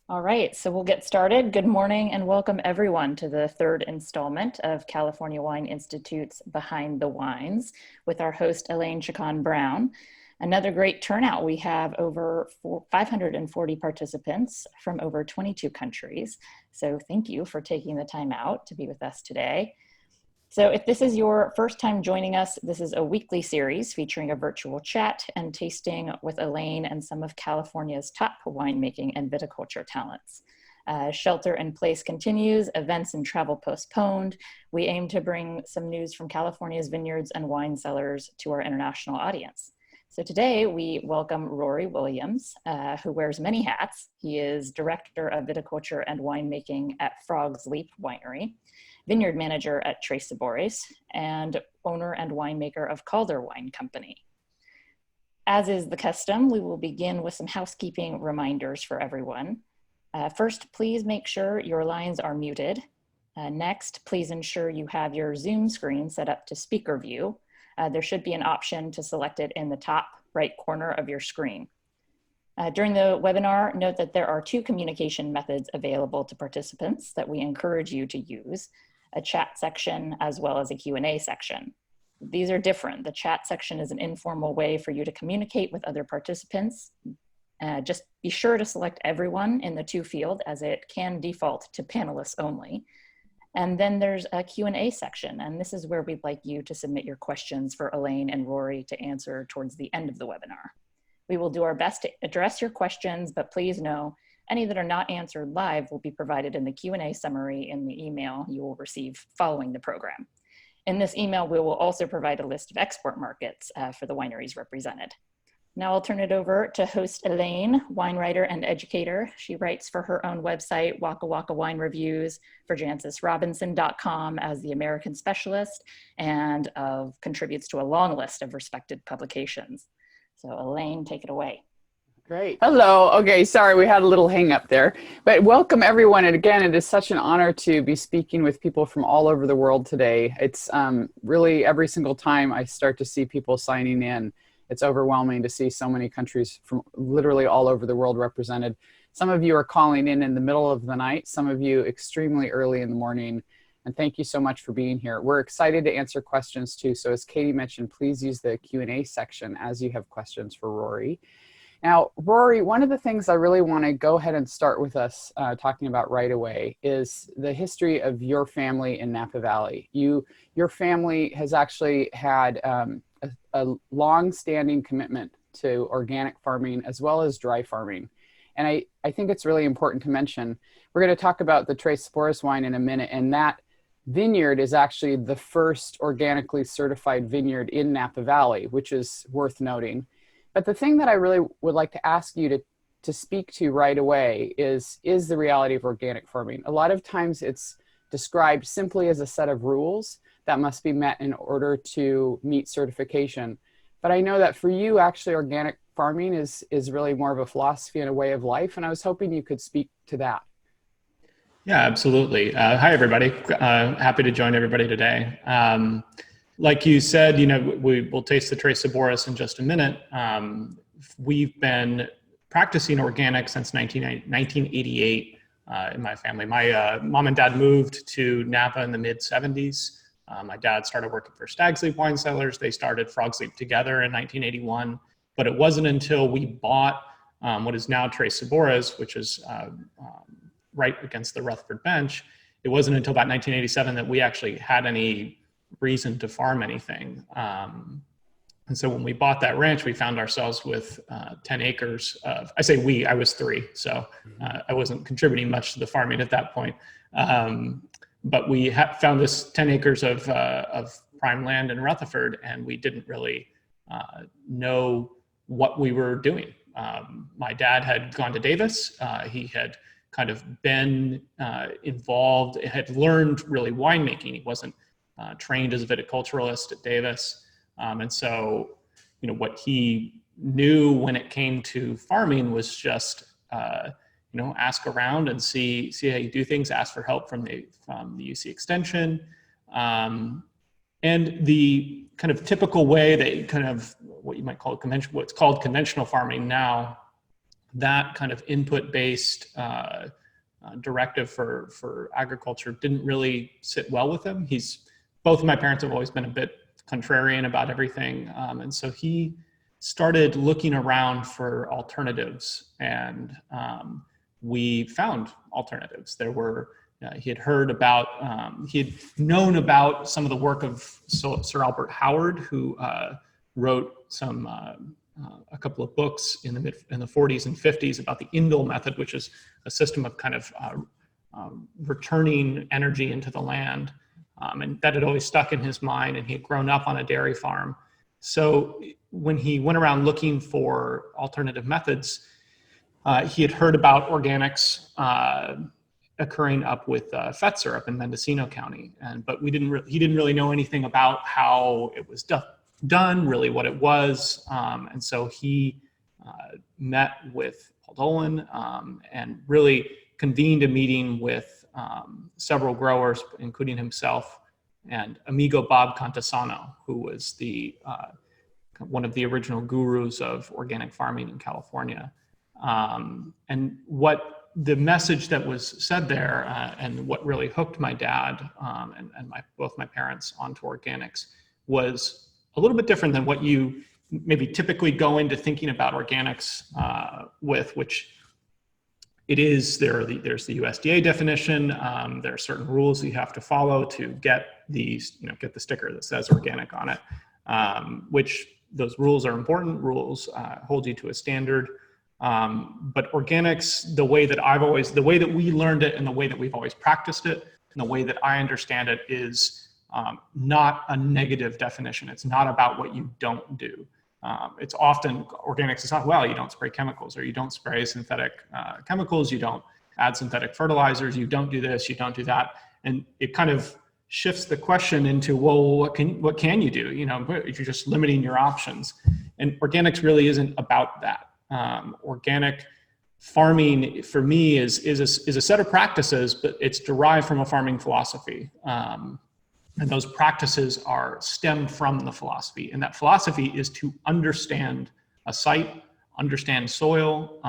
All right, so we'll get started. Good morning and welcome everyone to the third installment of California Wine Institute's Behind the Wines with our host, Elaine Chukan Brown. Another great turnout. We have over 540 participants from over 22 countries. So thank you for taking the time out to be with us today. So if this is your first time joining us, this is a weekly series featuring a virtual chat and tasting with Elaine and some of California's top winemaking and viticulture talents. Shelter in place continues, events and travel postponed. We aim to bring some news from California's vineyards and wine cellars to our international audience. So today we welcome Rory Williams, who wears many hats. He is Director of Viticulture and Winemaking at Frog's Leap Winery, Vineyard Manager at Tres Sabores, and owner and winemaker of Calder Wine Company. As is the custom, we will begin with some housekeeping reminders for everyone. First, please make sure your lines are muted. Next, please ensure you have your Zoom screen set up to speaker view. There should be an option to select it in the top right corner of your screen. During the webinar, note that there are two communication methods available to participants that we encourage you to use: a chat section as well as a Q&A section. These are different. The chat section is an informal way for you to communicate with other participants. Just be sure to select everyone in the to field, as it can default to panelists only. And then there's a Q&A section, and this is where we'd like you to submit your questions for Elaine and Rory to answer towards the end of the webinar. We will do our best to address your questions, but please know any that are not answered live will be provided in the Q&A summary in the email you will receive following the program. In this email, we will also provide a list of export markets for the wineries represented. Now I'll turn it over to host Elaine, wine writer and educator. She writes for her own website, Waka Waka Wine Reviews, for JancisRobinson.com as the American specialist, and contributes to a long list of respected publications. So Elaine, take it away. Great. Hello. Okay, sorry, we had a little hang up there. But welcome everyone. And again, it is such an honor to be speaking with people from all over the world today. It's really every single time I start to see people signing in, it's overwhelming to see so many countries from literally all over the world represented. Some of you are calling in the middle of the night, some of you extremely early in the morning. And thank you so much for being here. We're excited to answer questions too. So as Katie mentioned, please use the Q&A section as you have questions for Rory. Now, Rory, one of the things I really want to go ahead and start with us talking about right away is the history of your family in Napa Valley. Your family has actually had a long-standing commitment to organic farming as well as dry farming. And I think it's really important to mention, we're going to talk about the Tres Sabores wine in a minute, and that vineyard is actually the first organically certified vineyard in Napa Valley, which is worth noting. But the thing that I really would like to ask you to speak to right away is the reality of organic farming. A lot of times it's described simply as a set of rules that must be met in order to meet certification. But I know that for you, actually, organic farming is really more of a philosophy and a way of life. And I was hoping you could speak to that. Yeah, absolutely. Hi, everybody. Happy to join everybody today. Like you said, we will taste the Tres Sabores in just a minute. We've been practicing organic since 1988 in my family. My mom and dad moved to Napa in the mid-'70s. My dad started working for Stag's Leap Wine Cellars. They started Frog's Leap together in 1981. But it wasn't until we bought what is now Tres Sabores, which is right against the Rutherford bench, it wasn't until about 1987 that we actually had any reason to farm anything. And so when we bought that ranch, we found ourselves with 10 acres of, I say we, I was 3, so I wasn't contributing much to the farming at that point. But we found this 10 acres of prime land in Rutherford, and we didn't really know what we were doing. My dad had gone to Davis. He had kind of been involved, had learned really winemaking. He wasn't trained as a viticulturalist at Davis. And so, what he knew when it came to farming was just, ask around and see how you do things, ask for help from the UC Extension. And the kind of typical way that kind of what you might call what's called conventional farming now that kind of input-based directive for agriculture didn't really sit well with him. Both of my parents have always been a bit contrarian about everything. And so he started looking around for alternatives, and we found alternatives. There were, he had heard about, he had known about some of the work of Sir Albert Howard, who wrote a couple of books in the 40s and 50s about the indole method, which is a system of kind of returning energy into the land. And that had always stuck in his mind, and he had grown up on a dairy farm. So when he went around looking for alternative methods, he had heard about organics occurring up with Fetzer up in Mendocino County, but he didn't really know anything about how it was done, really what it was, and so he met with Paul Dolan and really convened a meeting with several growers, including himself and amigo Bob Contasano, who was one of the original gurus of organic farming in California. And what the message that was said there, and what really hooked my dad and both my parents onto organics, was a little bit different than what you maybe typically go into thinking about organics with, which it is, there's the USDA definition. There are certain rules you have to follow to get the sticker that says organic on it, which those rules are important. Rules hold you to a standard. But organics, the way that we learned it and the way that we've always practiced it and the way that I understand it is not a negative definition. It's not about what you don't do. It's often, organics is not, well, you don't spray chemicals, or you don't spray synthetic chemicals, you don't add synthetic fertilizers, you don't do this, you don't do that. And it kind of shifts the question into, well, what can you do? If you're just limiting your options. And organics really isn't about that. Organic farming for me is a set of practices, but it's derived from a farming philosophy. And those practices are stemmed from the philosophy. And that philosophy is to understand a site, understand soil,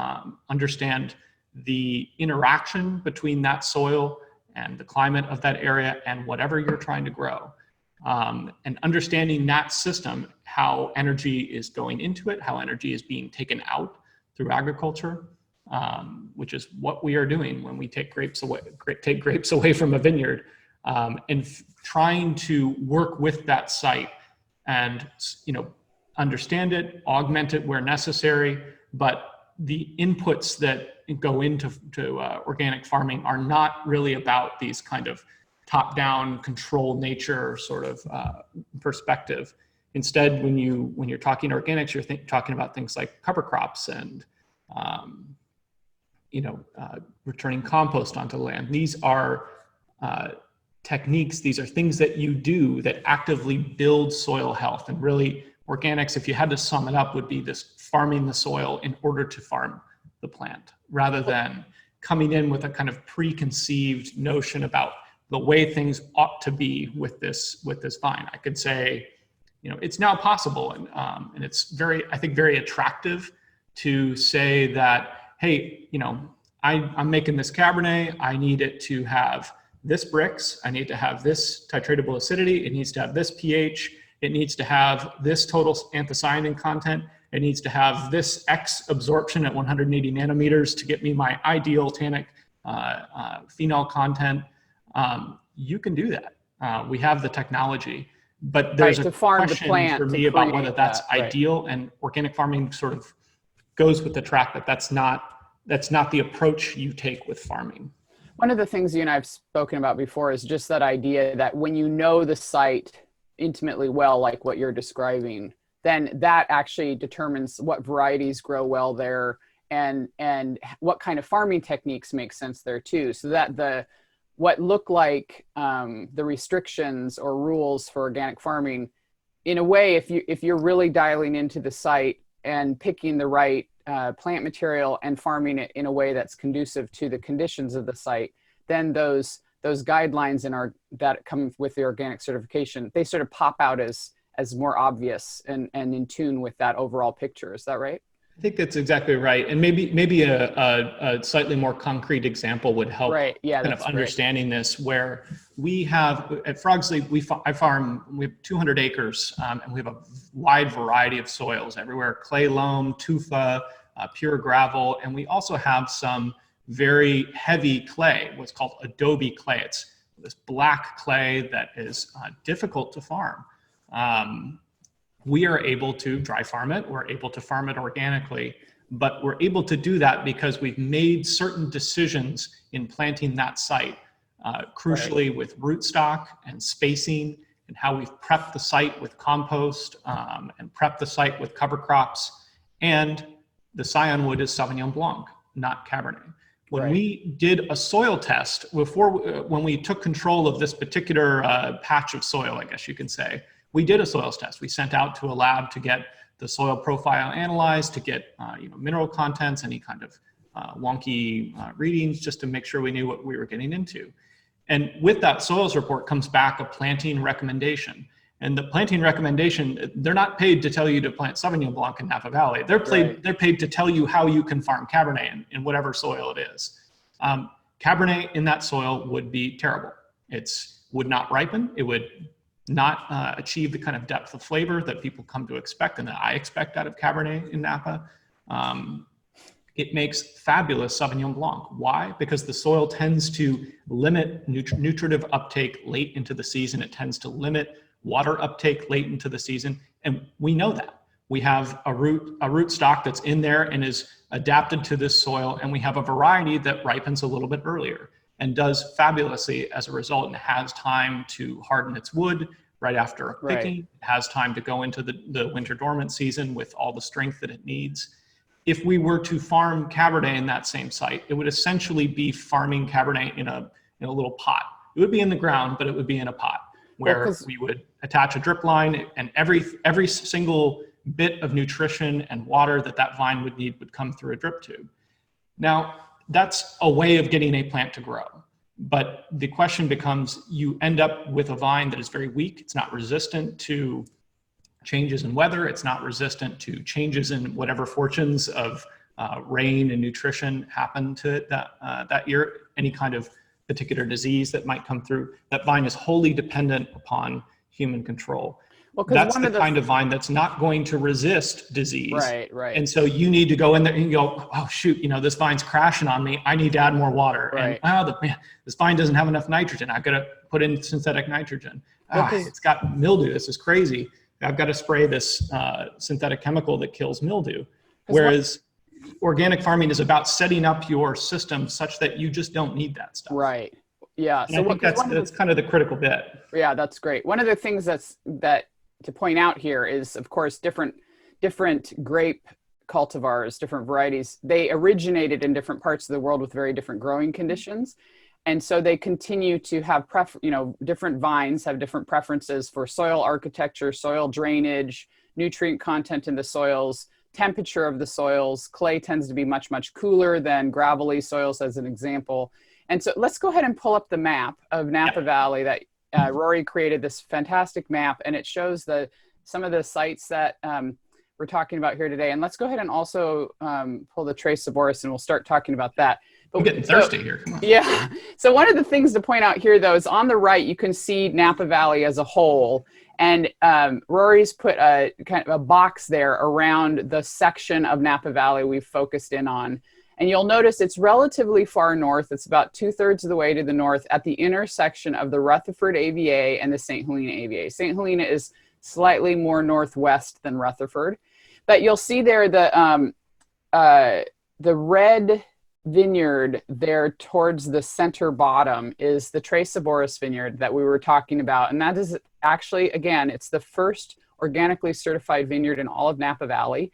understand the interaction between that soil and the climate of that area and whatever you're trying to grow. And understanding that system, how energy is going into it, how energy is being taken out through agriculture, which is what we are doing when we take grapes away from a vineyard. And trying to work with that site and understand it, augment it where necessary, but the inputs that go into organic farming are not really about these kind of top-down control nature sort of perspective. Instead, when you're talking organics, you're talking about things like cover crops and returning compost onto land. These are techniques, these are things that you do that actively build soil health. And really, organics, if you had to sum it up, would be this farming the soil in order to farm the plant, rather than coming in with a kind of preconceived notion about the way things ought to be with this vine. I could say, it's now possible, and it's I think very attractive to say that, hey, I'm making this Cabernet, I need it to have this Brix, I need to have this titratable acidity, it needs to have this pH, it needs to have this total anthocyanin content, it needs to have this X absorption at 180 nanometers to get me my ideal tannic phenol content. You can do that. We have the technology, but there's a question for me about whether that's ideal, and organic farming sort of goes with the track that that's not the approach you take with farming. One of the things you and I have spoken about before is just that idea that when you know the site intimately well, like what you're describing, then that actually determines what varieties grow well there and what kind of farming techniques make sense there too. So that what look like the restrictions or rules for organic farming, in a way, if you're really dialing into the site and picking the right plant material and farming it in a way that's conducive to the conditions of the site, then those guidelines that come with the organic certification, they sort of pop out as more obvious and in tune with that overall picture. Is that right? I think that's exactly right. And maybe a slightly more concrete example would help Right. Yeah, kind of that's understanding this, where we have at Frogsley, we have 200 acres, and we have a wide variety of soils everywhere: clay loam, tufa, pure gravel. And we also have some very heavy clay, what's called adobe clay. It's this black clay that is difficult to farm. We are able to dry farm it. We're able to farm it organically, but we're able to do that because we've made certain decisions in planting that site, crucially with rootstock and spacing, and how we've prepped the site with compost, and prepped the site with cover crops. And the scion wood is Sauvignon Blanc, not Cabernet. When we did a soil test when we took control of this particular patch of soil, I guess you can say, we did a soils test. We sent out to a lab to get the soil profile analyzed, to get mineral contents, any kind of wonky readings, just to make sure we knew what we were getting into. And with that soils report comes back a planting recommendation. And the planting recommendation, they're not paid to tell you to plant Sauvignon Blanc in Napa Valley. They're paid to tell you how you can farm Cabernet in whatever soil it is. Cabernet in that soil would be terrible. It would not ripen. It would not achieve the kind of depth of flavor that people come to expect and that I expect out of Cabernet in Napa. It makes fabulous Sauvignon Blanc. Why? Because the soil tends to limit nutritive uptake late into the season. It tends to limit water uptake late into the season. And we know that. We have a root stock that's in there and is adapted to this soil. And we have a variety that ripens a little bit earlier and does fabulously as a result, and has time to harden its wood right after picking. It has time to go into the winter dormant season with all the strength that it needs. If we were to farm Cabernet in that same site, it would essentially be farming Cabernet in a little pot. It would be in the ground, but it would be in a pot where we would attach a drip line, and every single bit of nutrition and water that vine would need would come through a drip tube. Now, that's a way of getting a plant to grow. But the question becomes, you end up with a vine that is very weak. It's not resistant to changes in weather. It's not resistant to changes in whatever fortunes of rain and nutrition happen to it that year, any kind of particular disease that might come through. That vine is wholly dependent upon human control. Well, that's the kind of vine that's not going to resist disease. Right. And so you need to go in there and go, oh, shoot, this vine's crashing on me. I need to add more water. Right. And this vine doesn't have enough nitrogen. I've got to put in synthetic nitrogen. It's got mildew. This is crazy. I've got to spray this synthetic chemical that kills mildew. Whereas organic farming is about setting up your system such that you just don't need that stuff. Right. Yeah. And so I think that's kind of the critical bit. Yeah, that's great. One of the things that to point out here is, of course, different grape cultivars, different varieties. They originated in different parts of the world with very different growing conditions. And so they continue to have, different vines have different preferences for soil architecture, soil drainage, nutrient content in the soils, temperature of the soils. Clay tends to be much, much cooler than gravelly soils, as an example. And so let's go ahead and pull up the map of Napa Valley that Rory created, this fantastic map, and it shows some of the sites that we're talking about here today. And let's go ahead and also pull the Tres Sabores, and we'll start talking about that. But, I'm getting thirsty here. Come on. Yeah. So one of the things to point out here, though, is on the right, you can see Napa Valley as a whole. And Rory's put a kind of a box there around the section of Napa Valley we've focused in on. And you'll notice it's relatively far north. It's about 2/3 of the way to the north at the intersection of the Rutherford AVA and the St. Helena AVA. St. Helena is slightly more northwest than Rutherford. But you'll see there the red vineyard there towards the center bottom is the Tres Sabores vineyard that we were talking about. And that is actually, again, it's the first organically certified vineyard in all of Napa Valley.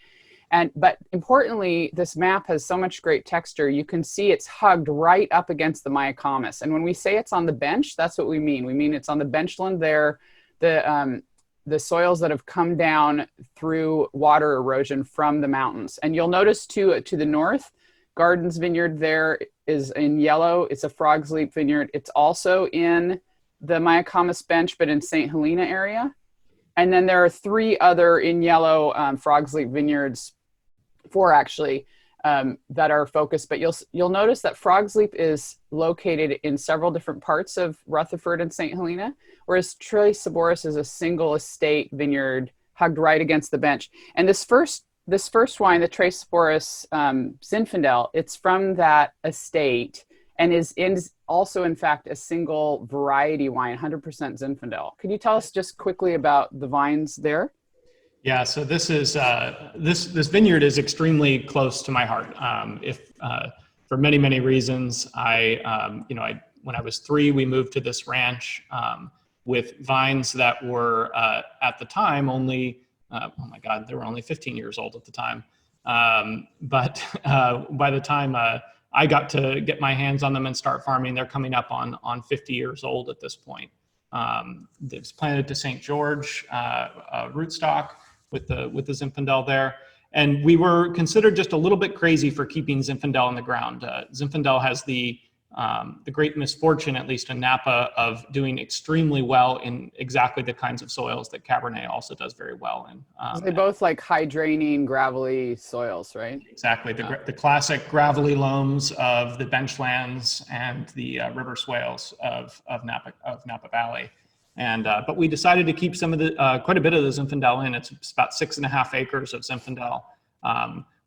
But importantly, this map has so much great texture. You can see it's hugged right up against the Mayacamas. And when we say it's on the bench, that's what we mean. We mean it's on the benchland there, the soils that have come down through water erosion from the mountains. And you'll notice to the north, Gardens Vineyard there is in yellow. It's a Frog's Leap vineyard. It's also in the Mayacamas bench, but in St. Helena area. And then there are 3 other in yellow Frog's Leap vineyards 4 actually, that are focused, but you'll notice that Frog's Leap is located in several different parts of Rutherford and St. Helena, whereas Tres Sabores is a single estate vineyard hugged right against the bench. And this first wine, the Tres Sabores Zinfandel, it's from that estate and is also in fact a single variety wine, 100% Zinfandel. Could you tell us just quickly about the vines there? Yeah, so this is this vineyard is extremely close to my heart. For many reasons, when I was 3, we moved to this ranch with vines that were at the time only, oh my God, they were only 15 years old at the time. But by the time I got to get my hands on them and start farming, they're coming up on 50 years old at this point. It was planted to St. George rootstock with the Zinfandel there. And we were considered just a little bit crazy for keeping Zinfandel in the ground. Zinfandel has the great misfortune, at least in Napa, of doing extremely well in exactly the kinds of soils that Cabernet also does very well in. They both like high draining, gravelly soils, right? Exactly, the classic gravelly loams of the benchlands and the river swales of Napa Valley. And but we decided to keep some of the quite a bit of the Zinfandel in. It's about 6.5 acres of Zinfandel,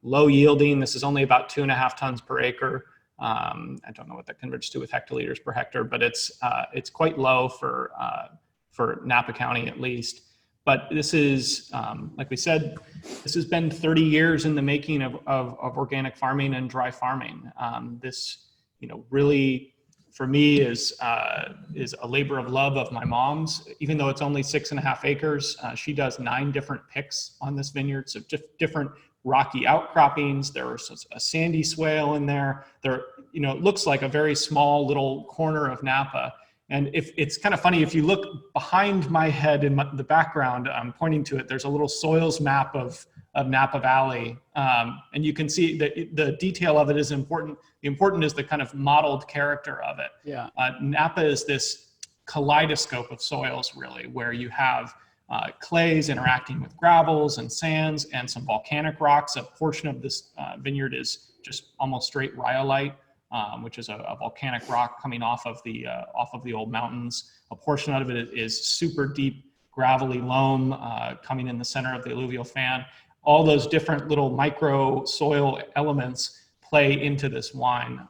low yielding. This is only about 2.5 tons per acre. I don't know what that converts to with hectoliters per hectare, but it's quite low for Napa County at least. But this is, like we said, this has been 30 years in the making of organic farming and dry farming. This, really for me is a labor of love of my mom's. Even though it's only 6.5 acres, she does 9 different picks on this vineyard, so just different rocky outcroppings. There's a sandy swale in there. It looks like a very small little corner of Napa. And if it's kind of funny, if you look behind my head in the background, I'm pointing to it, there's a little soils map of Napa Valley. And you can see that the detail of it is important. The important is the kind of modeled character of it. Yeah. Napa is this kaleidoscope of soils, really, where you have clays interacting with gravels and sands and some volcanic rocks. A portion of this vineyard is just almost straight rhyolite, which is a volcanic rock coming off of the old mountains. A portion of it is super deep gravelly loam coming in the center of the alluvial fan. All those different little micro soil elements play into this wine.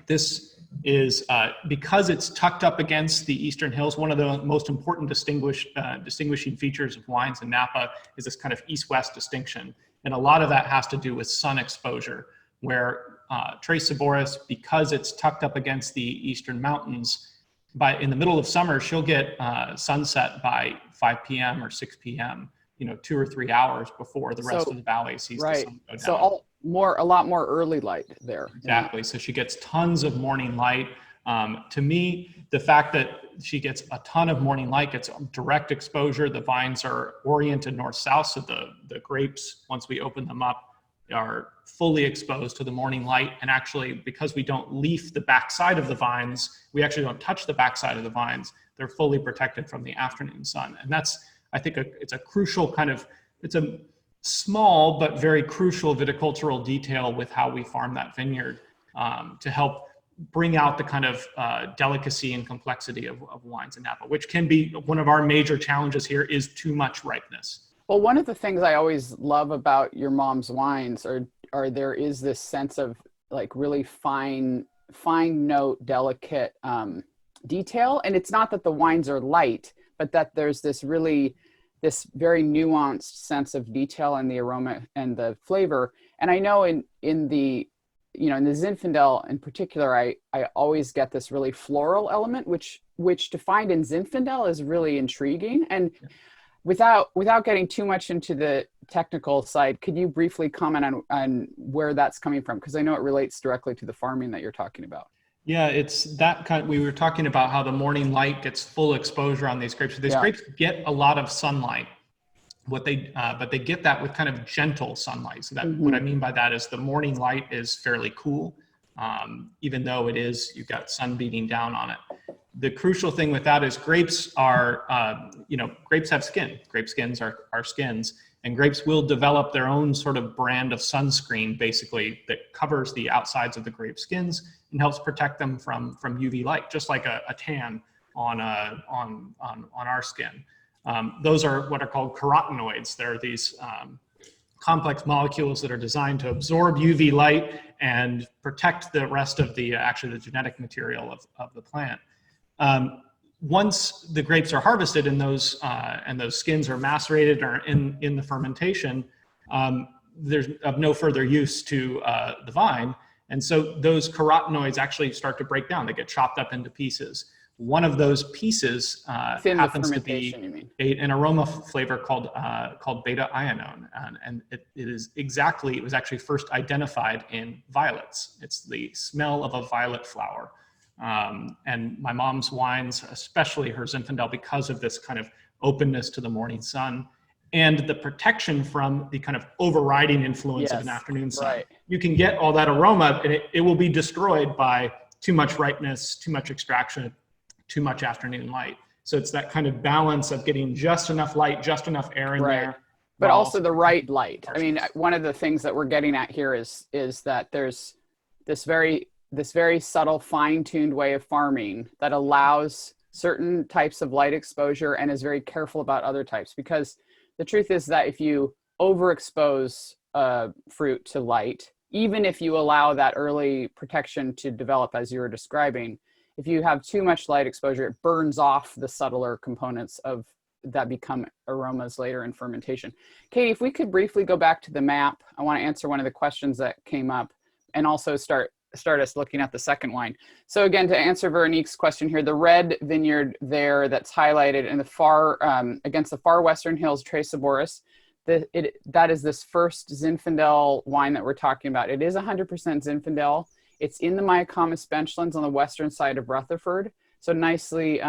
This is because it's tucked up against the eastern hills. One of the most important distinguishing features of wines in Napa is this kind of east-west distinction. And a lot of that has to do with sun exposure, where Tres Sabores, because it's tucked up against the eastern mountains, in the middle of summer, she'll get sunset by 5 p.m. or 6 p.m., 2 or 3 hours before the rest of the valley sees the sun go down. So a lot more early light there. Exactly. So she gets tons of morning light. To me, the fact that she gets a ton of morning light, gets direct exposure. The vines are oriented north-south, so the grapes, once we open them up, are fully exposed to the morning light. And actually, because we don't leaf the backside of the vines, we actually don't touch the backside of the vines. They're fully protected from the afternoon sun. And that's, I think, it's a crucial it's a small but very crucial viticultural detail with how we farm that vineyard to help bring out the kind of delicacy and complexity of wines in Napa, which can be one of our major challenges here, is too much ripeness. Well, one of the things I always love about your mom's wines are there is this sense of like really fine note, delicate detail. And it's not that the wines are light, but that there's this very nuanced sense of detail in the aroma and the flavor. And I know in the Zinfandel in particular, I always get this really floral element, which to find in Zinfandel is really intriguing. And without getting too much into the technical side, could you briefly comment on where that's coming from? Because I know it relates directly to the farming that you're talking about. Yeah, it's that kind. We were talking about how the morning light gets full exposure on these grapes. So these grapes get a lot of sunlight. But they get that with kind of gentle sunlight. So that what I mean by that is the morning light is fairly cool, even though you've got sun beating down on it. The crucial thing with that is grapes have skin. Grape skins are skins. And grapes will develop their own sort of brand of sunscreen, basically, that covers the outsides of the grape skins and helps protect them from UV light, just like a tan on our skin. Those are what are called carotenoids. They're these complex molecules that are designed to absorb UV light and protect the rest of the actually the genetic material of the plant. Once the grapes are harvested and those skins are macerated or in the fermentation, there's of no further use to the vine. And so those carotenoids actually start to break down. They get chopped up into pieces. One of those pieces happens to be an aroma flavor called beta ionone, and it was actually first identified in violets. It's the smell of a violet flower. And my mom's wines, especially her Zinfandel, because of this kind of openness to the morning sun and the protection from the kind of overriding influence of an afternoon sun. Right. You can get all that aroma and it will be destroyed by too much ripeness, too much extraction, too much afternoon light. So it's that kind of balance of getting just enough light, just enough air in there. But also the right light. I mean, one of the things that we're getting at here is that there's this very subtle, fine-tuned way of farming that allows certain types of light exposure and is very careful about other types. Because the truth is that if you overexpose fruit to light, even if you allow that early protection to develop as you were describing, if you have too much light exposure, it burns off the subtler components of that become aromas later in fermentation. Katie, if we could briefly go back to the map, I want to answer one of the questions that came up and also start us looking at the second wine. So again, to answer Veronique's question here, the red vineyard there that's highlighted in the far, against the far western hills, Tres Sabores, that is this first Zinfandel wine that we're talking about. It is 100% Zinfandel. It's in the Mayacamas benchlands on the western side of Rutherford. So nicely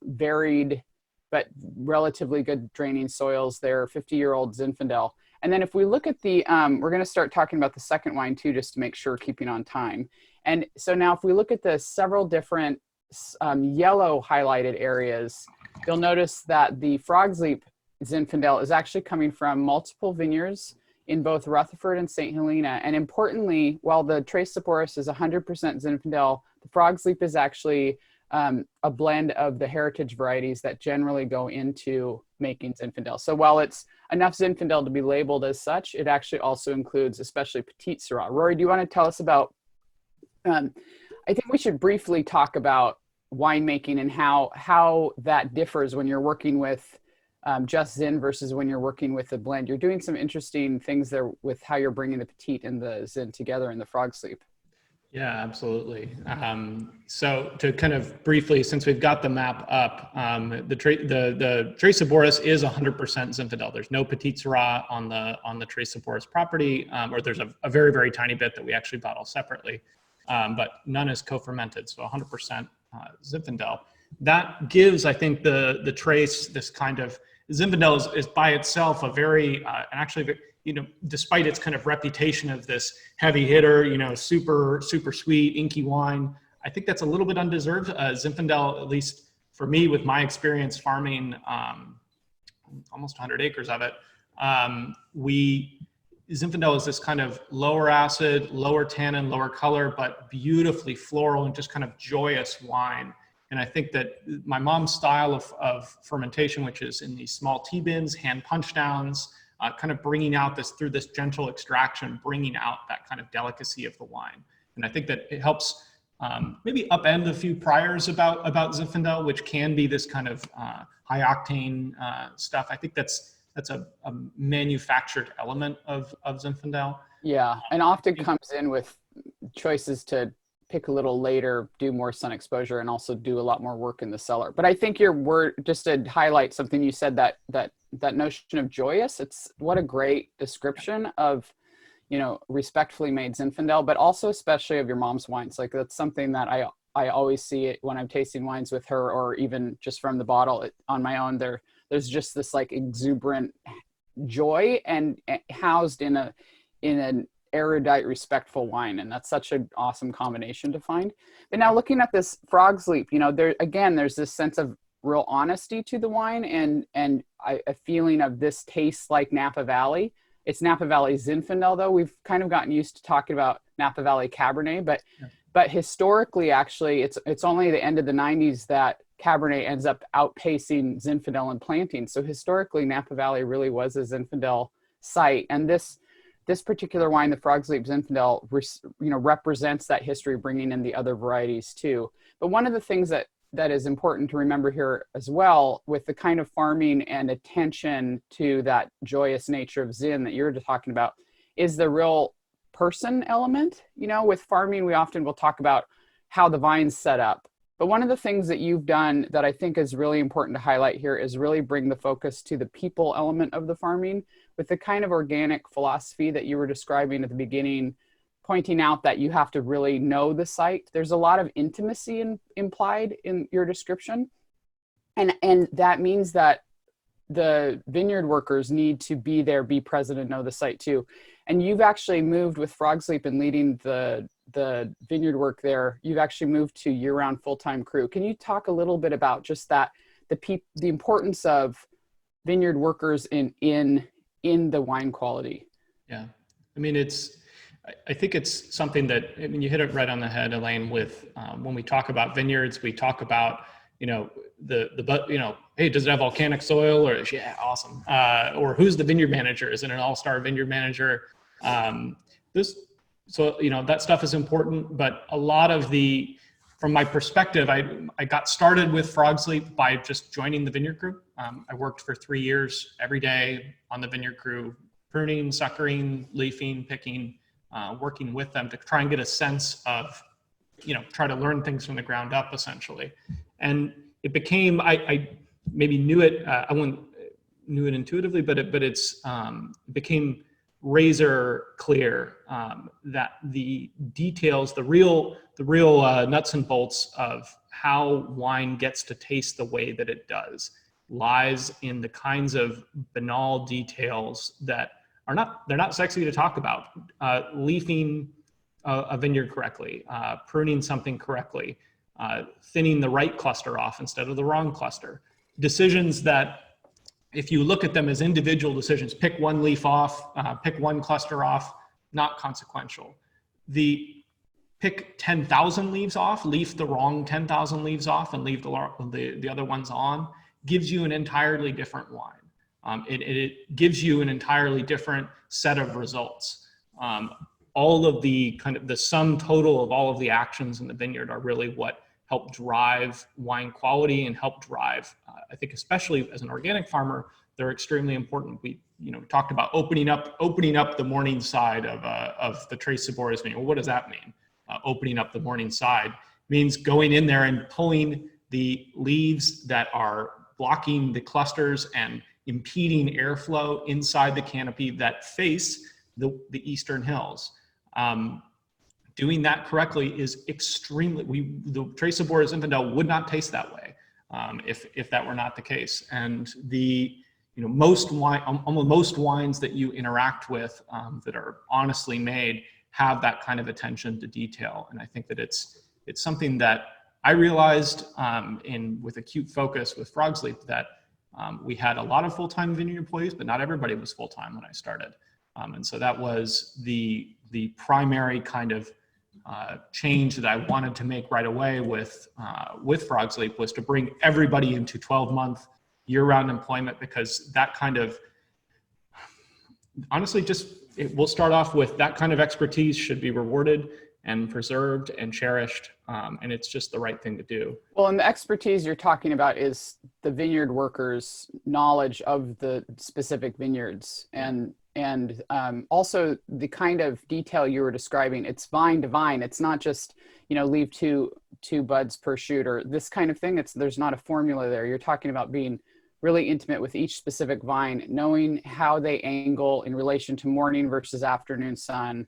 varied, but relatively good draining soils there, 50-year-old Zinfandel. And then if we look at the, we're going to start talking about the second wine too, just to make sure keeping on time. And so now if we look at the several different yellow highlighted areas, you'll notice that the Frog's Leap Zinfandel is actually coming from multiple vineyards in both Rutherford and St. Helena. And importantly, while the Tres Sabores is 100% Zinfandel, the Frog's Leap is actually a blend of the heritage varieties that generally go into making Zinfandel. So while it's enough Zinfandel to be labeled as such, it actually also includes especially Petite Syrah. Rory, do you want to tell us about, I think we should briefly talk about winemaking and how that differs when you're working with just Zin versus when you're working with a blend. You're doing some interesting things there with how you're bringing the Petite and the Zin together in the Frog's Leap. Yeah, absolutely. So to kind of briefly, since we've got the map up, the Tres Sabores is 100% Zinfandel. There's no Petite Syrah on the Tres Sabores property, or there's a very, very tiny bit that we actually bottle separately, but none is co-fermented, so 100% Zinfandel. That gives, I think, the Tres this kind of Zinfandel is by itself a very actually, despite its kind of reputation of this heavy hitter, super sweet, inky wine, I think that's a little bit undeserved. Zinfandel, at least for me, with my experience farming almost 100 acres of it, Zinfandel is this kind of lower acid, lower tannin, lower color, but beautifully floral and just kind of joyous wine. And I think that my mom's style of fermentation, which is in these small tea bins, hand punch downs, kind of bringing out this, through this gentle extraction, bringing out that kind of delicacy of the wine. And I think that it helps maybe upend a few priors about Zinfandel, which can be this kind of high octane stuff. I think that's a manufactured element of Zinfandel. Yeah, and often comes in with choices to pick a little later, do more sun exposure, and also do a lot more work in the cellar. But I think your word, just to highlight something you said, that notion of joyous, it's what a great description of, respectfully made Zinfandel, but also especially of your mom's wines. Like that's something that I always see it when I'm tasting wines with her, or even just from the bottle on my own. There's just this like exuberant joy and housed in an erudite, respectful wine, and that's such an awesome combination to find. But now looking at this Frog's Leap, there's this sense of real honesty to the wine and a feeling of this tastes like Napa Valley. It's Napa Valley Zinfandel, though. We've kind of gotten used to talking about Napa Valley Cabernet, but historically, actually, it's only the end of the 90s that Cabernet ends up outpacing Zinfandel in planting. So historically, Napa Valley really was a Zinfandel site, and this particular wine, the Frog's Leap Zinfandel, represents that history, bringing in the other varieties too. But one of the things that is important to remember here as well, with the kind of farming and attention to that joyous nature of Zin that you're talking about, is the real person element. With farming, we often will talk about how the vine's set up. But one of the things that you've done that I think is really important to highlight here is really bring the focus to the people element of the farming, with the kind of organic philosophy that you were describing at the beginning, pointing out that you have to really know the site. There's a lot of intimacy implied in your description. And that means that the vineyard workers need to be there, be present, and know the site too. And you've actually moved with Frog's Leap and leading the vineyard work there. You've actually moved to year-round full-time crew. Can you talk a little bit about just that, the importance of vineyard workers in the wine quality? Yeah, I mean, I think it's something that, I mean, you hit it right on the head, Elaine, with when we talk about vineyards, we talk about, hey, does it have volcanic soil? Or, yeah, awesome. Or who's the vineyard manager? Is it an all-star vineyard manager? That stuff is important, but a lot of from my perspective, I got started with Frog's Leap by just joining the vineyard crew. I worked for 3 years every day on the vineyard crew, pruning, suckering, leafing, picking, working with them to try and get a sense of, try to learn things from the ground up, essentially. And it became, I maybe knew it, I wouldn't knew it intuitively, but it became razor clear that the details, the real nuts and bolts of how wine gets to taste the way that it does lies in the kinds of banal details that they're not sexy to talk about. Leafing a vineyard correctly, pruning something correctly, thinning the right cluster off instead of the wrong cluster. Decisions that, if you look at them as individual decisions, pick one leaf off, pick one cluster off, not consequential. Pick 10,000 leaves off, leaf the wrong 10,000 leaves off and leave the other ones on, gives you an entirely different wine. It gives you an entirely different set of results. All of the sum total of all of the actions in the vineyard are really what help drive wine quality and help drive, I think, especially as an organic farmer, they're extremely important. We talked about opening up the morning side of the Tres Sabores vineyard. Well, what does that mean? Opening up the morning side means going in there and pulling the leaves that are blocking the clusters and impeding airflow inside the canopy that face the eastern hills. Doing that correctly is extremely, the Tres Sabores Zinfandel would not taste that way if that were not the case. And most wines that you interact with that are honestly made have that kind of attention to detail. And I think that it's something that I realized with acute focus with Frog's Leap, that we had a lot of full-time vineyard employees, but not everybody was full-time when I started. And so that was the primary kind of change that I wanted to make right away with Frog's Leap, was to bring everybody into 12-month year-round employment, because that kind of, honestly, we'll start off with that kind of expertise should be rewarded and preserved and cherished. And it's just the right thing to do. Well, and the expertise you're talking about is the vineyard workers' knowledge of the specific vineyards, and also the kind of detail you were describing. It's vine to vine. It's not just, leave two buds per shoot or this kind of thing. There's not a formula there. You're talking about being really intimate with each specific vine, knowing how they angle in relation to morning versus afternoon sun,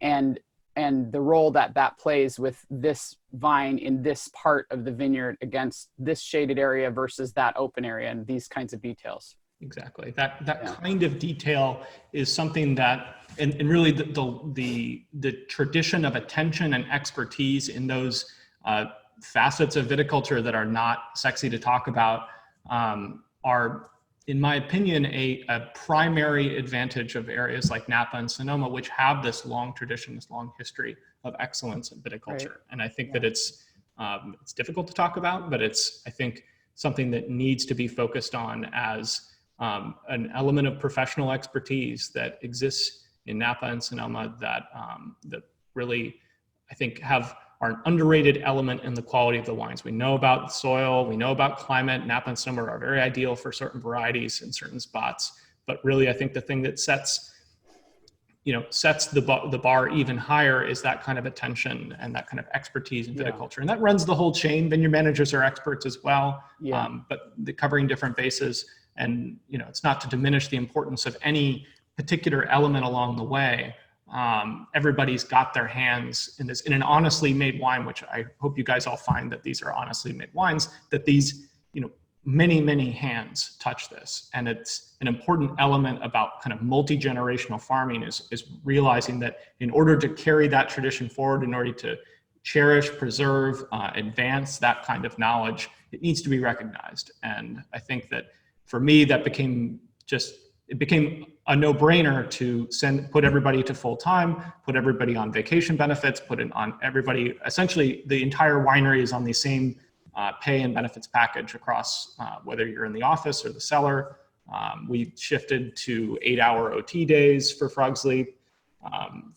and the role that plays with this vine in this part of the vineyard against this shaded area versus that open area, and these kinds of details. Exactly. That kind of detail is something that, and really the tradition of attention and expertise in those facets of viticulture that are not sexy to talk about are, in my opinion, a primary advantage of areas like Napa and Sonoma, which have this long tradition, this long history of excellence in viticulture. Right. And I think that it's difficult to talk about, but it's, I think, something that needs to be focused on as an element of professional expertise that exists in Napa and Sonoma that really, I think, are an underrated element in the quality of the wines. We know about soil, we know about climate. Napa and Sonoma are very ideal for certain varieties in certain spots. But really, I think the thing that sets the bar even higher is that kind of attention and that kind of expertise in viticulture. And that runs the whole chain. Vineyard managers are experts as well, but they're covering different bases. And, it's not to diminish the importance of any particular element along the way. Everybody's got their hands in this, in an honestly made wine, which I hope you guys all find that these are honestly made wines, that these, many, many hands touch this. And it's an important element about kind of multi-generational farming is realizing that in order to carry that tradition forward, in order to cherish, preserve, advance that kind of knowledge, it needs to be recognized. And I think that for me, that became a no-brainer to put everybody to full time, put everybody on vacation benefits, put it on everybody. Essentially, the entire winery is on the same pay and benefits package across whether you're in the office or the cellar. We shifted to 8-hour OT days for Frog Sleep,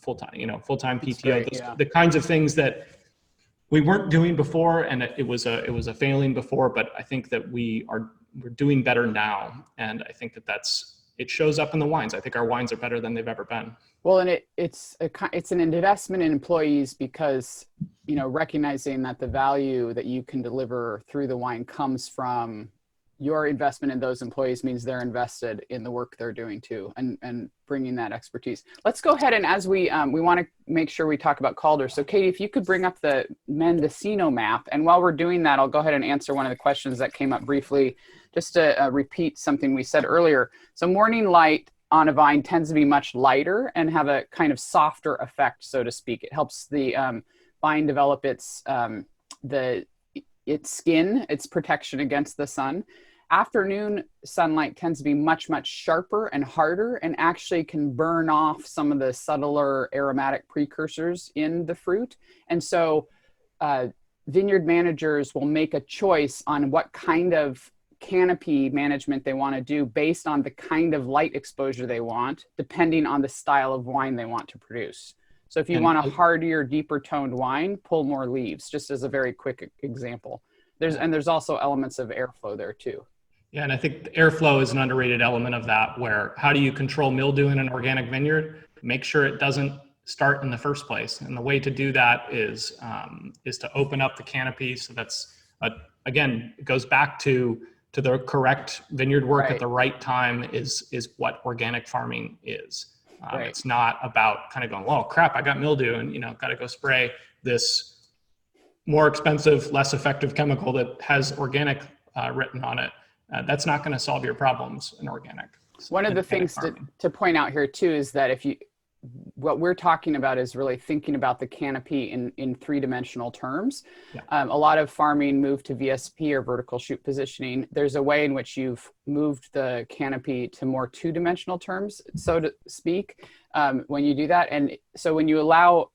full-time PTO. Great, the kinds of things that we weren't doing before, and it was a failing before. But I think that we're doing better now, and I think it shows up in the wines. I think our wines are better than they've ever been. Well, and it's an investment in employees because, recognizing that the value that you can deliver through the wine comes from your investment in those employees means they're invested in the work they're doing too, and bringing that expertise. Let's go ahead and as we want to make sure we talk about Calder. So Katie, if you could bring up the Mendocino map, and while we're doing that, I'll go ahead and answer one of the questions that came up briefly, just to repeat something we said earlier. So morning light on a vine tends to be much lighter and have a kind of softer effect, so to speak. It helps the vine develop its skin, its protection against the sun. Afternoon sunlight tends to be much, much sharper and harder, and actually can burn off some of the subtler aromatic precursors in the fruit. And so vineyard managers will make a choice on what kind of canopy management they want to do based on the kind of light exposure they want, depending on the style of wine they want to produce. So if you want a hardier, deeper toned wine, pull more leaves, just as a very quick example. There's also elements of airflow there too. Yeah, and I think airflow is an underrated element of that, where how do you control mildew in an organic vineyard? Make sure it doesn't start in the first place. And the way to do that is to open up the canopy. So that's, again, it goes back to the correct vineyard work at the right time is what organic farming is. It's not about kind of going, oh crap, I got mildew and got to go spray this more expensive, less effective chemical that has organic written on it. That's not going to solve your problems in organic. One of the things to point out here too is that what we're talking about is really thinking about the canopy in three-dimensional terms. Yeah. A lot of farming moved to VSP or vertical shoot positioning. There's a way in which you've moved the canopy to more two-dimensional terms, so to speak, when you do that. And so when you allow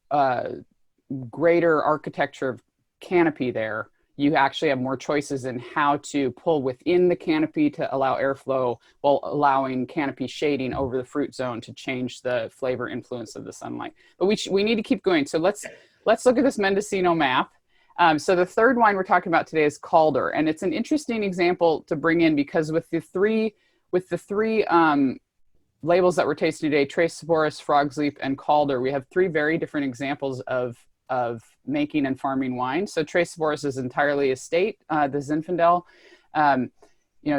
greater architecture of canopy there, you actually have more choices in how to pull within the canopy to allow airflow while allowing canopy shading over the fruit zone to change the flavor influence of the sunlight. But we need to keep going. So let's look at this Mendocino map. So the third wine we're talking about today is Calder, and it's an interesting example to bring in because with the three labels that we're tasting today, Tres Sabores, Frog's Leap, and Calder, we have three very different examples of making and farming wine. So Tres Sabores is entirely estate, the Zinfandel.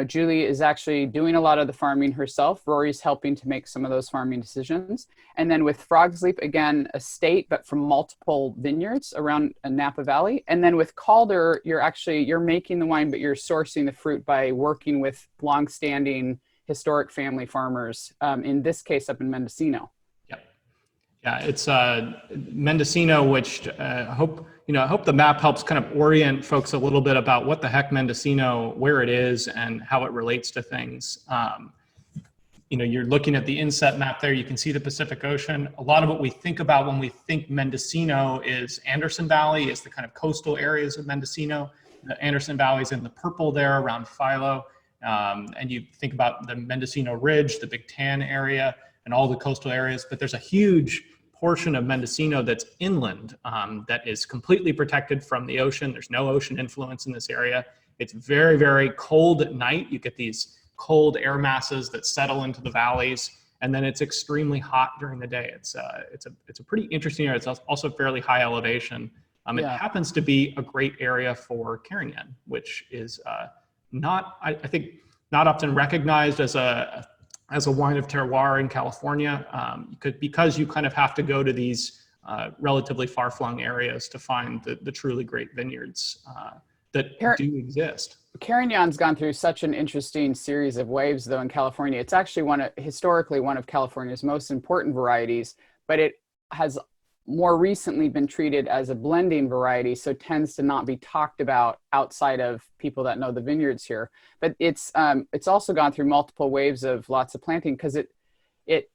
Julie is actually doing a lot of the farming herself. Rory's helping to make some of those farming decisions. And then with Frog's Leap, again, estate, but from multiple vineyards around Napa Valley. And then with Calder, you're making the wine, but you're sourcing the fruit by working with longstanding historic family farmers, in this case up in Mendocino. Yeah, it's Mendocino, which I hope I hope the map helps kind of orient folks a little bit about what the heck Mendocino, where it is, and how it relates to things. You're looking at the inset map there. You can see the Pacific Ocean. A lot of what we think about when we think Mendocino is Anderson Valley, is the kind of coastal areas of Mendocino. The Anderson Valley is in the purple there around Philo. And you think about the Mendocino Ridge, the Big Tan area, and all the coastal areas. But there's a huge portion of Mendocino that's inland that is completely protected from the ocean. There's no ocean influence in this area. It's very, very cold at night. You get these cold air masses that settle into the valleys, and then it's extremely hot during the day. It's a pretty interesting area. It's also fairly high elevation. It happens to be a great area for Carignan, which is I think not often recognized as a wine of terroir in California, because you kind of have to go to these relatively far-flung areas to find the truly great vineyards that do exist. Carignan's gone through such an interesting series of waves, though, in California. It's actually historically one of California's most important varieties, but it has more recently been treated as a blending variety, so tends to not be talked about outside of people that know the vineyards here. But it's also gone through multiple waves of lots of planting, because it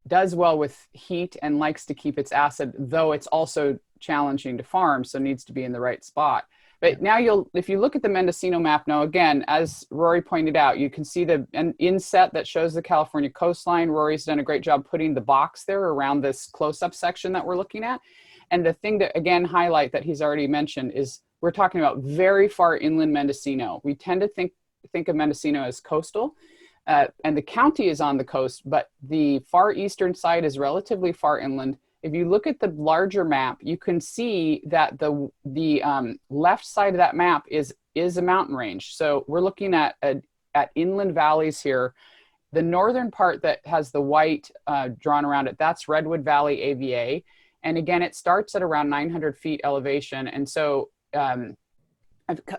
does well with heat and likes to keep its acid, though it's also challenging to farm, so needs to be in the right spot. But now if you look at the Mendocino map now, again, as Rory pointed out, you can see an inset that shows the California coastline. Rory's done a great job putting the box there around this close-up section that we're looking at. And the thing to, again, highlight that he's already mentioned is we're talking about very far inland Mendocino. We tend to think of Mendocino as coastal, and the county is on the coast, but the far eastern side is relatively far inland. If you look at the larger map, you can see that the left side of that map is a mountain range. So we're looking at inland valleys here. The northern part that has the white drawn around it, that's Redwood Valley AVA. And again, it starts at around 900 feet elevation. And so a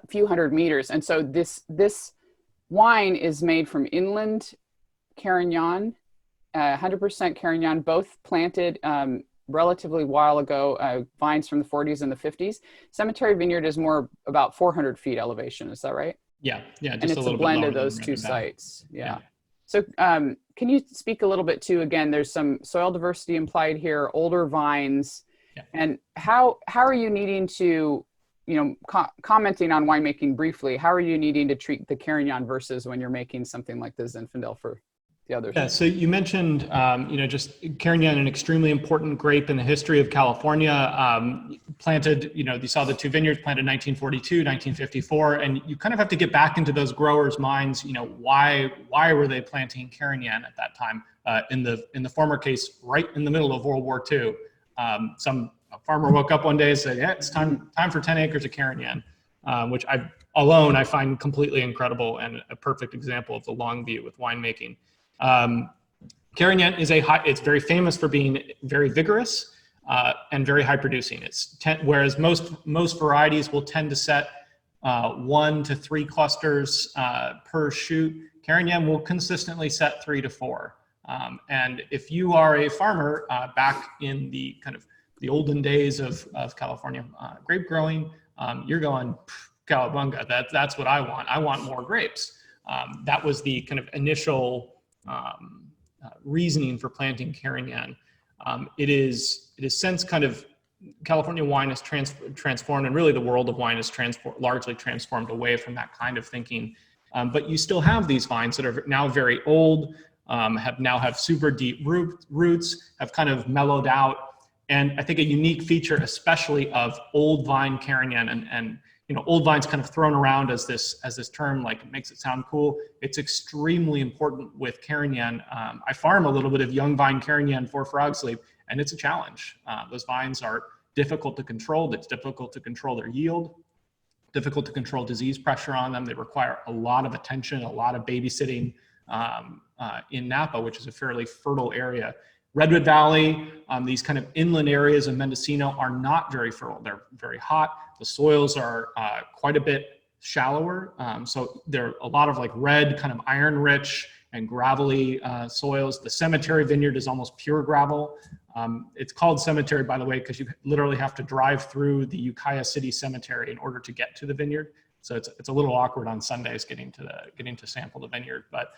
few hundred meters. And so this wine is made from inland Carignan, 100% Carignan, both planted relatively while ago, vines from the 40s and the 50s. Cemetery Vineyard is more about 400 feet elevation. Is that right? Yeah. And it's a blend of those two sites. Yeah. So can you speak a little bit to, again, there's some soil diversity implied here, older vines, and how are you needing to, commenting on winemaking briefly, how are you needing to treat the Carignan versus when you're making something like the Zinfandel for the others? Yeah, so you mentioned, just Carignan, an extremely important grape in the history of California, planted, you saw the two vineyards planted 1942, 1954, and you kind of have to get back into those growers' minds, why were they planting Carignan at that time? In the former case, right in the middle of World War II, a farmer woke up one day and said, yeah, it's time for 10 acres of Carignan, which I find completely incredible and a perfect example of the long view with winemaking. Carignan is it's very famous for being very vigorous and very high producing. Whereas most varieties will tend to set 1 to 3 clusters per shoot, Carignan will consistently set 3 to 4. And if you are a farmer back in the kind of the olden days of California grape growing, you're going, cowabunga, that's what I want. I want more grapes. That was the kind of initial reasoning for planting Carignan. It is since kind of California wine has transformed, and really the world of wine has largely transformed away from that kind of thinking. But you still have these vines that are now very old, have super deep roots, have kind of mellowed out. And I think a unique feature, especially of old vine Carignan, and old vine's kind of thrown around as this term, like it makes it sound cool. It's extremely important with Carignan. I farm a little bit of young vine Carignan for Frog Sleep, and it's a challenge. Those vines are difficult to control. It's difficult to control their yield, difficult to control disease pressure on them. They require a lot of attention, a lot of babysitting in Napa, which is a fairly fertile area. Redwood Valley, these kind of inland areas of Mendocino are not very fertile. They're very hot. The soils are quite a bit shallower. So there are a lot of like red, kind of iron rich and gravelly soils. The Cemetery Vineyard is almost pure gravel. It's called cemetery, by the way, because you literally have to drive through the Ukiah City Cemetery in order to get to the vineyard. So it's a little awkward on Sundays getting to sample the vineyard, but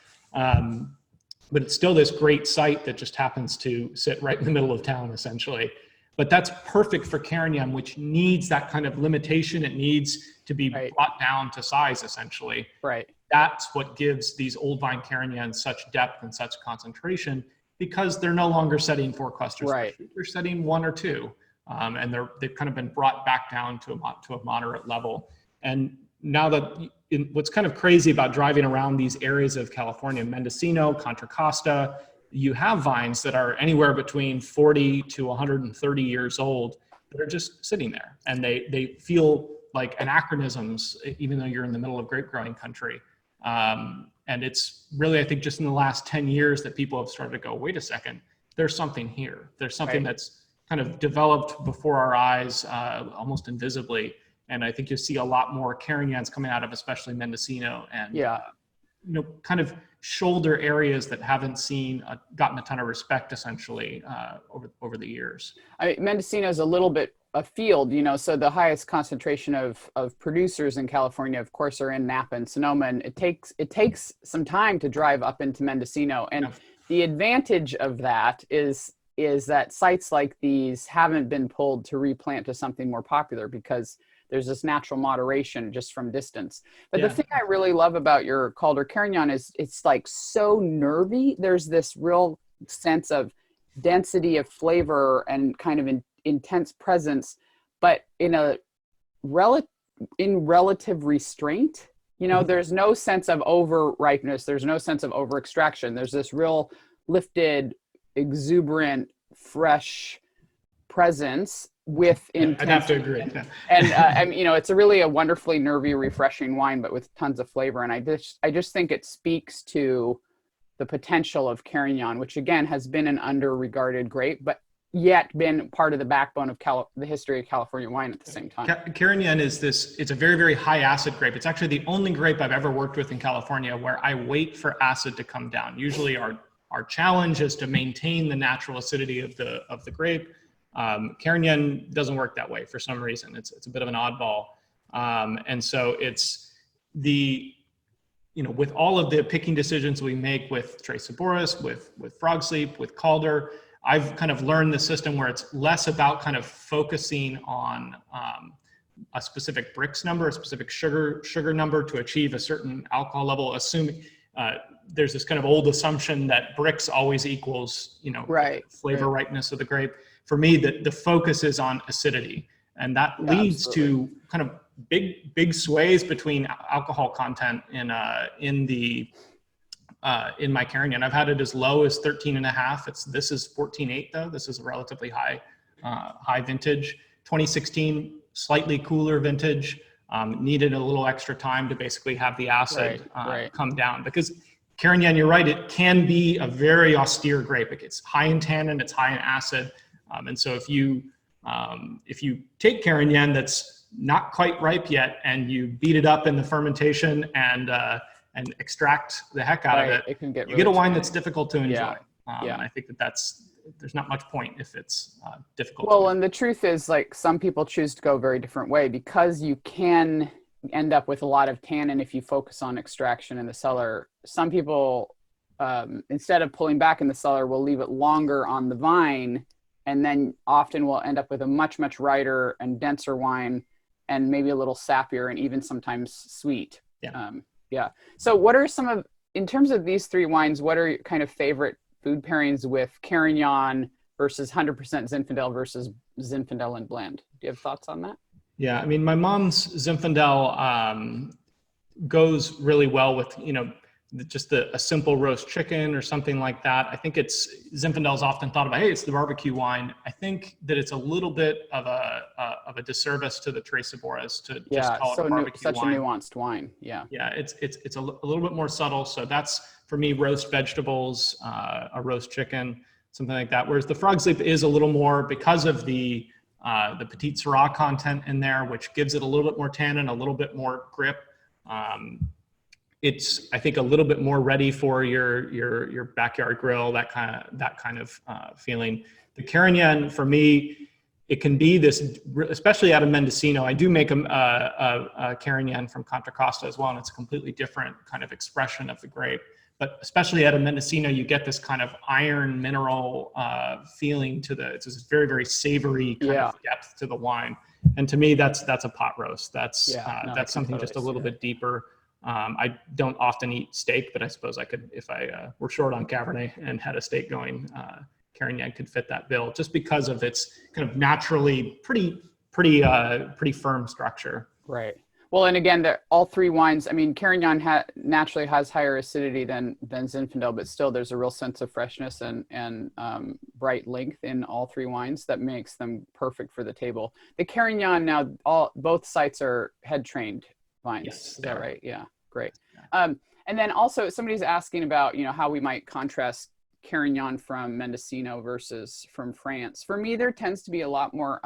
it's still this great site that just happens to sit right in the middle of town, essentially. But that's perfect for Carignan, which needs that kind of limitation. It needs to be brought down to size, essentially. Right. That's what gives these old vine Carignans such depth and such concentration, because they're no longer setting 4 clusters. Right. They're setting 1 or 2, and they've kind of been brought back down to a moderate level. And now that what's kind of crazy about driving around these areas of California, Mendocino, Contra Costa, you have vines that are anywhere between 40 to 130 years old that are just sitting there, and they feel like anachronisms, even though you're in the middle of grape growing country. And it's really, I think, just in the last 10 years that people have started to go, wait a second, there's something here. There's something that's kind of developed before our eyes, almost invisibly. And I think you'll see a lot more Carignans coming out of especially Mendocino and, kind of shoulder areas that haven't gotten a ton of respect, essentially, over the years. Mendocino is a little bit a field, so the highest concentration of producers in California, of course, are in Napa and Sonoma, and it takes some time to drive up into Mendocino. And the advantage of that is that sites like these haven't been pulled to replant to something more popular, because there's this natural moderation just from distance. But the thing I really love about your Calder Carignan is it's like so nervy. There's this real sense of density of flavor and kind of intense presence, but in relative restraint. There's no sense of over ripeness. There's no sense of over extraction. There's this real lifted, exuberant, fresh presence with intense. I'd have to agree. And it's really a wonderfully nervy, refreshing wine, but with tons of flavor. And I just think it speaks to the potential of Carignan, which again has been an under-regarded grape, but yet been part of the backbone of the history of California wine at the same time. Carignan it's a very, very high acid grape. It's actually the only grape I've ever worked with in California where I wait for acid to come down. Usually our challenge is to maintain the natural acidity of the grape. Carignan doesn't work that way for some reason. It's a bit of an oddball. And so it's with all of the picking decisions we make with Tres Sabores, with Frog Sleep, with Calder, I've kind of learned the system where it's less about kind of focusing on a specific Brix number, a specific sugar number to achieve a certain alcohol level, assuming there's this kind of old assumption that Brix always equals, flavor ripeness of the grape. For me, the focus is on acidity, and that leads to kind of big sways between alcohol content in my Carignan. I've had it as low as 13.5. This is 14.8 though. This is a relatively high vintage. 2016, slightly cooler vintage. Needed a little extra time to basically have the acid come down, because Carignan, you're right, it can be a very austere grape. It gets high in tannin, it's high in acid. And so if you take Carignan that's not quite ripe yet and you beat it up in the fermentation and extract the heck out of it, you get a wine that's difficult to enjoy. And I think there's not much point if it's difficult. Well, and the truth is, like, some people choose to go a very different way, because you can end up with a lot of tannin if you focus on extraction in the cellar. Some people, instead of pulling back in the cellar, will leave it longer on the vine, and then often we'll end up with a much, much lighter and denser wine, and maybe a little sappier and even sometimes sweet. So what are in terms of these 3 wines, what are your kind of favorite food pairings with Carignan versus 100% Zinfandel versus Zinfandel and blend? Do you have thoughts on that? Yeah, I mean, my mom's Zinfandel goes really well with, just a simple roast chicken or something like that. I think Zinfandel is often thought about, hey, it's the barbecue wine. I think that it's a little bit of a disservice to the Tres Sabores to just call it a barbecue such wine. a nuanced wine. Yeah, it's a little bit more subtle. So that's, for me, roast vegetables, a roast chicken, something like that. Whereas the Frog Sleep is a little more, because of the Petite Syrah content in there, which gives it a little bit more tannin, a little bit more grip. it's, I think, a little bit more ready for your backyard grill, that kind of feeling. The Carignan, for me, it can be this, especially out of Mendocino. I do make a Carignan from Contra Costa as well, and it's a completely different kind of expression of the grape. But especially out of Mendocino, you get this kind of iron mineral feeling to it's this very, very savory kind of depth to the wine. And to me, that's a pot roast. That's something just a little bit deeper. I don't often eat steak, but I suppose I could, if I were short on Cabernet and had a steak going, Carignan could fit that bill, just because of its kind of naturally pretty firm structure. Right. Well, and again, all three wines, I mean, Carignan naturally has higher acidity than Zinfandel, but still there's a real sense of freshness and bright length in all three wines that makes them perfect for the table. The Carignan now, both sites are head trained vines. Yes, is that right? Yeah, great. And then also somebody's asking about, how we might contrast Carignan from Mendocino versus from France. For me, there tends to be a lot more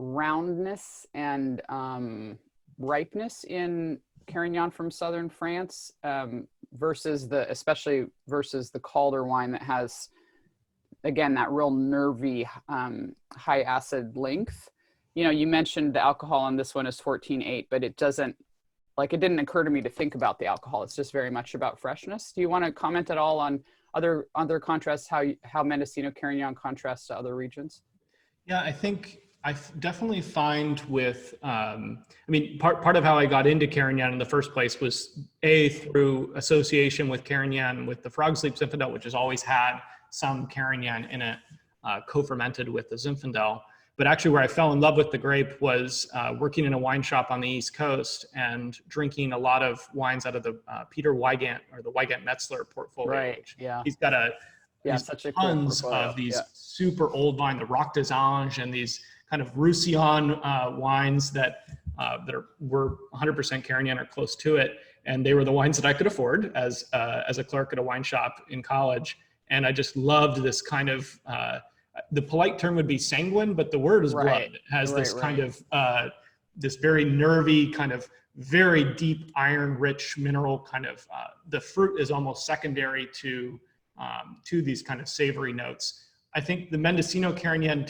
roundness and ripeness in Carignan from southern France especially versus the Calder wine that has, again, that real nervy high acid length. You mentioned the alcohol on this one is 14.8, but it didn't occur to me to think about the alcohol. It's just very much about freshness. Do you want to comment at all on other contrasts, how Mendocino Carignan contrasts to other regions? Yeah, I think I definitely find with, part of how I got into Carignan in the first place was through association with Carignan with the Frog Sleep Zinfandel, which has always had some Carignan in it, co-fermented with the Zinfandel. But actually where I fell in love with the grape was working in a wine shop on the East Coast and drinking a lot of wines out of the Peter Wygant or the Wygant Metzler portfolio. Right, yeah. He's got such a tons of these super old wine, the Roc des Anges, and these kind of Roussillon wines that were 100% Carignan or close to it. And they were the wines that I could afford as a clerk at a wine shop in college. And I just loved this kind of, the polite term would be sanguine, but the word is blood. It has this kind of, this very nervy, kind of very deep iron rich mineral kind of, the fruit is almost secondary to these kind of savory notes. I think the Mendocino Carignan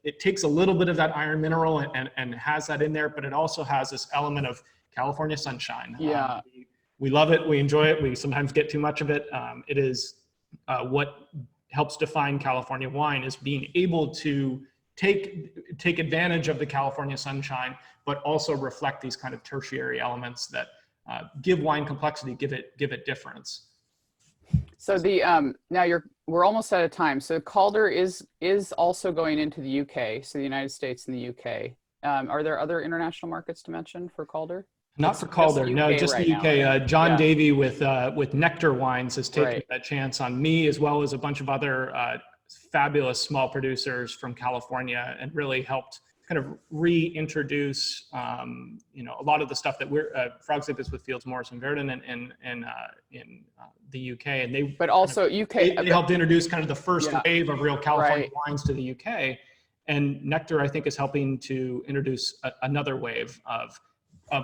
it takes a little bit of that iron mineral and has that in there, but it also has this element of California sunshine. Yeah. We love it. We enjoy it. We sometimes get too much of it. It is what helps define California wine, is being able to take advantage of the California sunshine, but also reflect these kind of tertiary elements that give wine complexity, give it difference. So now we're almost out of time. So Calder is also going into the UK, so the United States and the UK. Are there other international markets to mention for Calder? Not for Calder, no, just the UK. Right? John Davey with Nectar Wines has taken that chance on me, as well as a bunch of other fabulous small producers from California, and really helped kind of reintroduce, a lot of the stuff that Frog Sleep is with Fields Morris and Verdun in the UK, and they helped introduce kind of the first wave of real California wines to the UK, and Nectar, I think, is helping to introduce another wave of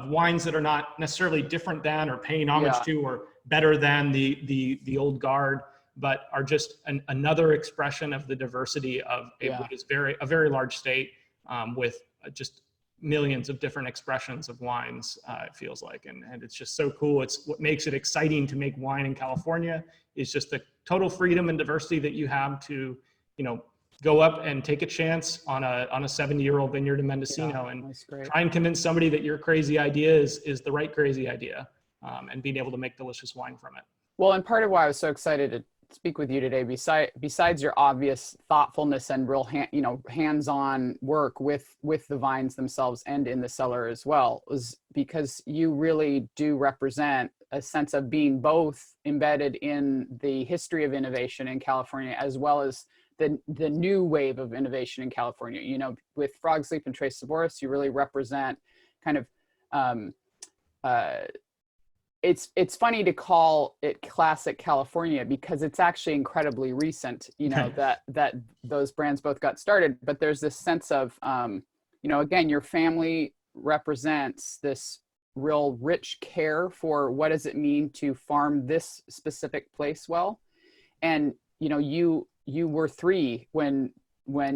wines that are not necessarily different than or paying homage to or better than the old guard, but are just another expression of the diversity of what is a very large state. With just millions of different expressions of wines, it feels like, and it's just so cool. It's what makes it exciting to make wine in California is just the total freedom and diversity that you have to, go up and take a chance on a 70-year-old vineyard in Mendocino and try and convince somebody that your crazy idea is the right crazy idea, and being able to make delicious wine from it. Well, and part of why I was so excited to speak with you today, besides your obvious thoughtfulness and real hands-on work with the vines themselves and in the cellar as well, was because you really do represent a sense of being both embedded in the history of innovation in California, as well as the new wave of innovation in California. With Frog Sleep and Tres Sabores, you really represent kind of it's funny to call it classic California because it's actually incredibly recent, that those brands both got started. But there's this sense of, again, your family represents this real rich care for what does it mean to farm this specific place well. And, you know, you were 3 when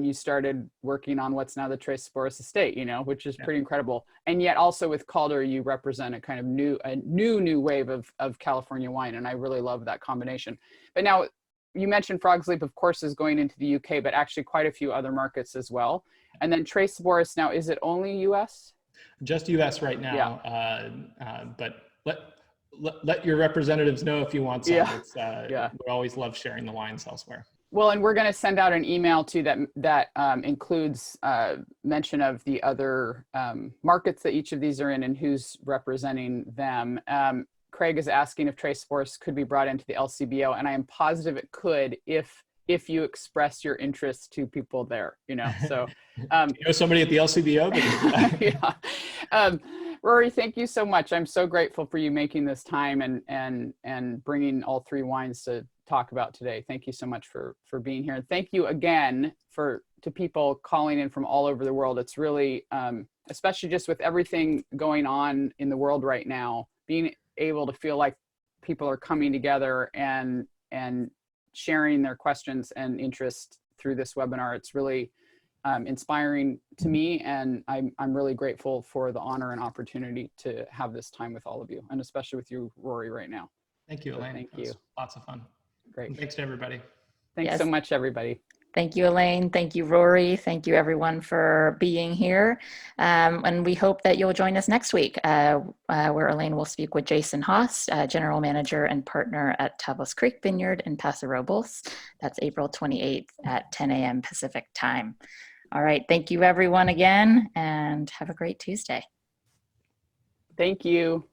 you started working on what's now the Tres Sabores estate, you know, which is pretty incredible. And yet also with Calder, you represent a kind of new wave of California wine. And I really love that combination. But now you mentioned Frog's Leap, of course, is going into the UK, but actually quite a few other markets as well. And then Tres Sabores now, is it only US? Just US right now. But let your representatives know if you want some. It's, we always love sharing the wines elsewhere. Well, and we're going to send out an email too that includes mention of the other markets that each of these are in and who's representing them. Craig is asking if Tres Sabores could be brought into the LCBO, and I am positive it could if you express your interest to people there. You know, so you know somebody at the LCBO. Rory, thank you so much. I'm so grateful for you making this time and bringing all 3 wines to talk about today. Thank you so much for being here. And thank you again to people calling in from all over the world. It's really, especially just with everything going on in the world right now, being able to feel like people are coming together and sharing their questions and interest through this webinar. It's really inspiring to me, and I'm really grateful for the honor and opportunity to have this time with all of you, and especially with you, Rory, right now. Thank you, Elaine. Thank you. Lots of fun. Great. And thanks to everybody. Thanks so much, everybody. Thank you, Elaine. Thank you, Rory. Thank you, everyone, for being here. And we hope that you'll join us next week, where Elaine will speak with Jason Haas, General Manager and Partner at Tavos Creek Vineyard in Paso Robles. That's April 28th at 10 a.m. Pacific time. All right. Thank you, everyone, again, and have a great Tuesday. Thank you.